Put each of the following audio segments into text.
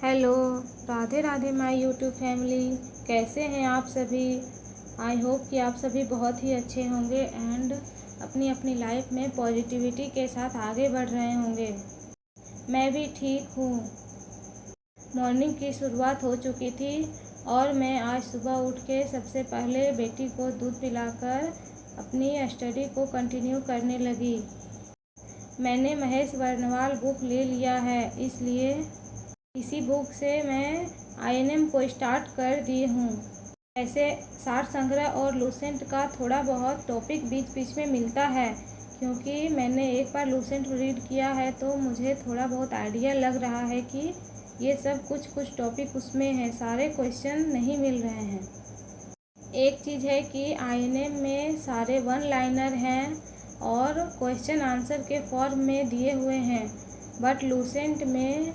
Hello, Radhe Radhe my YouTube family. कैसे हैं आप सभी? आई होप कि आप सभी बहुत ही अच्छे होंगे एंड अपनी अपनी लाइफ में पॉजिटिविटी के साथ आगे बढ़ रहे होंगे। मैं भी ठीक हूँ। मॉर्निंग की शुरुआत हो चुकी थी और मैं आज सुबह उठ के सबसे पहले बेटी को दूध पिलाकर अपनी स्टडी को कंटिन्यू करने लगी। मैंने महेश वर्णवाल बुक ले लिया है, इसलिए इसी बुक से मैं आईएनएम को स्टार्ट कर दी हूँ। ऐसे सार संग्रह और लूसेंट का थोड़ा बहुत टॉपिक बीच बीच में मिलता है, क्योंकि मैंने एक बार लूसेंट रीड किया है तो मुझे थोड़ा बहुत आइडिया लग रहा है कि ये सब कुछ टॉपिक उसमें है, सारे क्वेश्चन नहीं मिल रहे हैं। एक चीज़ है कि आईएनएम में सारे वन लाइनर हैं और क्वेश्चन आंसर के फॉर्म में दिए हुए हैं, बट लूसेंट में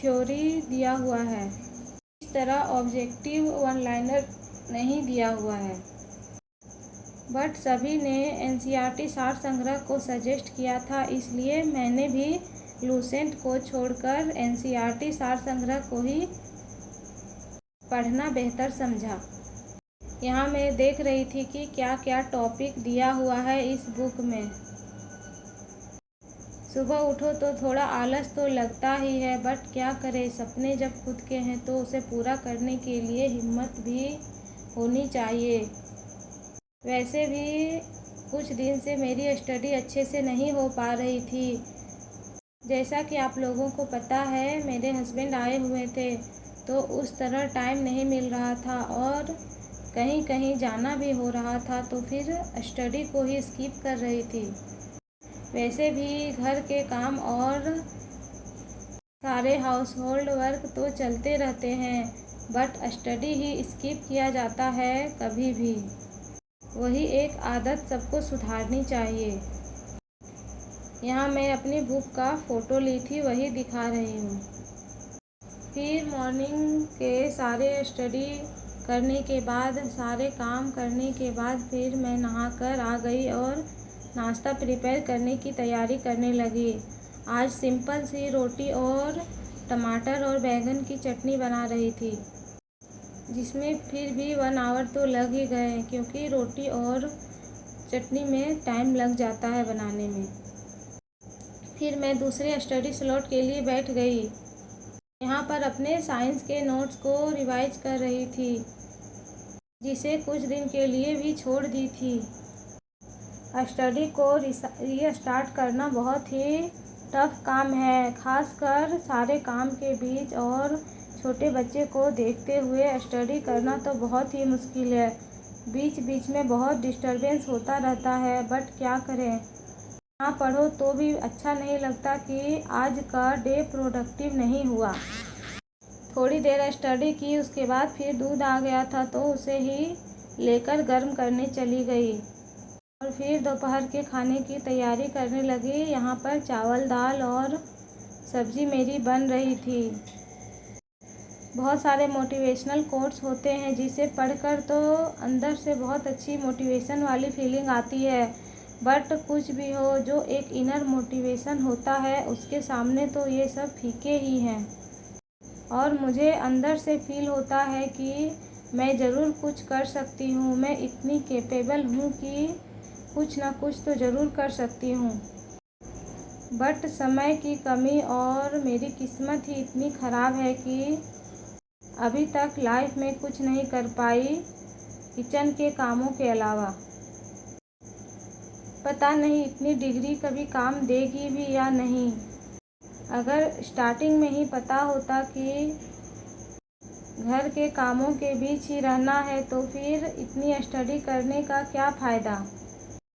थ्योरी दिया हुआ है। इस तरह ऑब्जेक्टिव वन लाइनर नहीं दिया हुआ है, बट सभी ने एनसीईआरटी सार संग्रह को सजेस्ट किया था, इसलिए मैंने भी लूसेंट को छोड़कर एनसीईआरटी सार संग्रह को ही पढ़ना बेहतर समझा। यहाँ मैं देख रही थी कि क्या क्या टॉपिक दिया हुआ है इस बुक में। सुबह उठो तो थोड़ा आलस तो लगता ही है, बट क्या करें, सपने जब खुद के हैं तो उसे पूरा करने के लिए हिम्मत भी होनी चाहिए। वैसे भी कुछ दिन से मेरी स्टडी अच्छे से नहीं हो पा रही थी। जैसा कि आप लोगों को पता है, मेरे हस्बैंड आए हुए थे तो उस तरह टाइम नहीं मिल रहा था और कहीं कहीं जाना भी हो रहा था, तो फिर स्टडी को ही स्किप कर रही थी। वैसे भी घर के काम और सारे हाउस होल्ड वर्क तो चलते रहते हैं, बट स्टडी ही स्किप किया जाता है कभी भी। वही एक आदत सबको सुधारनी चाहिए। यहाँ मैं अपनी बुक का फ़ोटो ली थी, वही दिखा रही हूँ। फिर मॉर्निंग के सारे स्टडी करने के बाद, सारे काम करने के बाद फिर मैं नहाकर आ गई और नाश्ता प्रिपेयर करने की तैयारी करने लगी। आज सिंपल सी रोटी और टमाटर और बैंगन की चटनी बना रही थी, जिसमें फिर भी 1 आवर तो लग ही गए, क्योंकि रोटी और चटनी में टाइम लग जाता है बनाने में। फिर मैं दूसरे स्टडी स्लॉट के लिए बैठ गई। यहाँ पर अपने साइंस के नोट्स को रिवाइज कर रही थी, जिसे कुछ दिन के लिए भी छोड़ दी थी। स्टडी को रीस्टार्ट करना बहुत ही टफ काम है, खासकर सारे काम के बीच और छोटे बच्चे को देखते हुए स्टडी करना तो बहुत ही मुश्किल है। बीच बीच में बहुत डिस्टरबेंस होता रहता है, बट क्या करें, ना पढ़ो तो भी अच्छा नहीं लगता कि आज का डे प्रोडक्टिव नहीं हुआ। थोड़ी देर स्टडी की, उसके बाद फिर दूध आ गया था तो उसे ही लेकर गर्म करने चली गई और फिर दोपहर के खाने की तैयारी करने लगी। यहाँ पर चावल, दाल और सब्जी मेरी बन रही थी। बहुत सारे मोटिवेशनल कोट्स होते हैं, जिसे पढ़कर तो अंदर से बहुत अच्छी मोटिवेशन वाली फीलिंग आती है, बट कुछ भी हो, जो एक इनर मोटिवेशन होता है उसके सामने तो ये सब फीके ही हैं। और मुझे अंदर से फील होता है कि मैं ज़रूर कुछ कर सकती हूँ, मैं इतनी कैपेबल हूँ कि कुछ ना कुछ तो ज़रूर कर सकती हूँ। बट समय की कमी और मेरी किस्मत ही इतनी ख़राब है कि अभी तक लाइफ में कुछ नहीं कर पाई किचन के कामों के अलावा। पता नहीं इतनी डिग्री कभी काम देगी भी या नहीं। अगर स्टार्टिंग में ही पता होता कि घर के कामों के बीच ही रहना है तो फिर इतनी स्टडी करने का क्या फ़ायदा।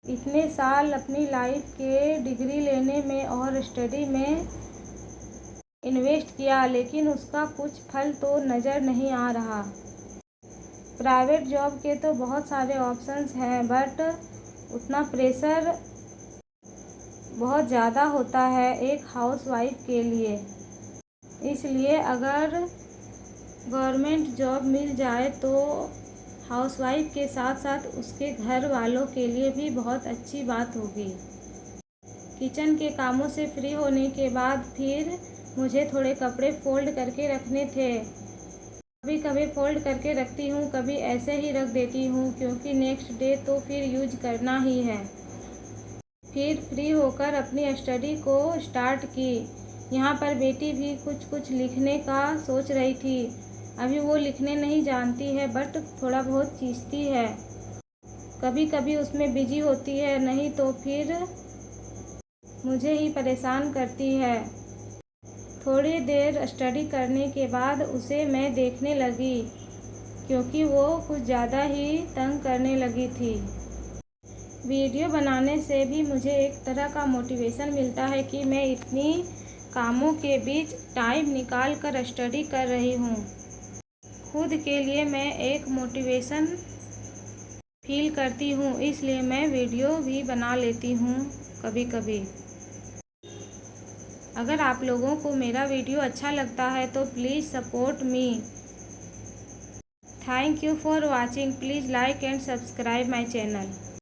इतने साल अपनी लाइफ के डिग्री लेने में और स्टडी में इन्वेस्ट किया, लेकिन उसका कुछ फल तो नज़र नहीं आ रहा। प्राइवेट जॉब के तो बहुत सारे ऑप्शंस हैं, बट उतना प्रेशर बहुत ज़्यादा होता है एक हाउसवाइफ के लिए। इसलिए अगर गवर्नमेंट जॉब मिल जाए तो हाउसवाइफ के साथ साथ उसके घर वालों के लिए भी बहुत अच्छी बात होगी। किचन के कामों से फ्री होने के बाद फिर मुझे थोड़े कपड़े फोल्ड करके रखने थे। कभी कभी फोल्ड करके रखती हूँ, कभी ऐसे ही रख देती हूँ क्योंकि नेक्स्ट डे तो फिर यूज करना ही है। फिर फ्री होकर अपनी स्टडी को स्टार्ट की। यहाँ पर बेटी भी कुछ कुछ लिखने का सोच रही थी। अभी वो लिखने नहीं जानती है बट थोड़ा बहुत खींचती है। कभी कभी उसमें बिजी होती है, नहीं तो फिर मुझे ही परेशान करती है। थोड़ी देर स्टडी करने के बाद उसे मैं देखने लगी क्योंकि वो कुछ ज़्यादा ही तंग करने लगी थी। वीडियो बनाने से भी मुझे एक तरह का मोटिवेशन मिलता है कि मैं इतनी कामों के बीच टाइम निकाल कर स्टडी कर रही हूँ। खुद के लिए मैं एक मोटिवेशन फील करती हूँ, इसलिए मैं वीडियो भी बना लेती हूँ कभी कभी। अगर आप लोगों को मेरा वीडियो अच्छा लगता है तो please support me. Thank you for watching. Please like and subscribe my channel.